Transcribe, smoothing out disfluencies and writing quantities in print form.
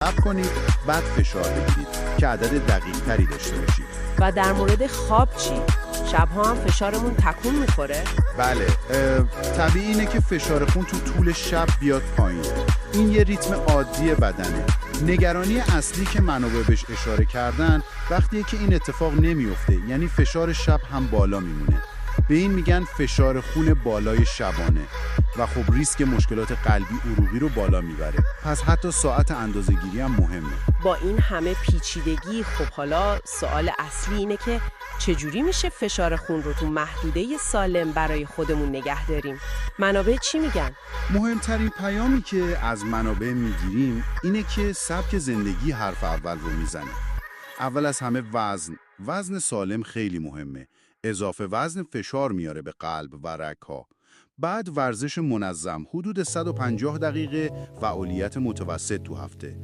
صبر کنید بعد فشار بگیرید که عدد دقیق تری داشته باشید. و در مورد خواب چی؟ شبها هم فشارمون تکون میخوره؟ بله، طبیعی اینه که فشار خون تو طول شب بیاد پایین. این یه ریتم عادی بدنه. نگرانی اصلی که منابع بهش اشاره کردن وقتیه که این اتفاق نمیفته، یعنی فشار شب هم بالا میمونه. به این میگن فشار خون بالای شبانه و خب ریسک مشکلات قلبی عروقی رو بالا میبره. پس حتی ساعت اندازه‌گیری هم مهمه. با این همه پیچیدگی، خب حالا سوال اصلی اینه که چجوری میشه فشار خون رو تو محدوده سالم برای خودمون نگه داریم؟ منابع چی میگن؟ مهمترین پیامی که از منابع میگیریم اینه که سبک زندگی حرف اول رو میزنه. اول از همه وزن سالم خیلی مهمه. اضافه وزن فشار میاره به قلب و رگ‌ها. بعد ورزش منظم، حدود 150 دقیقه فعالیت متوسط تو هفته.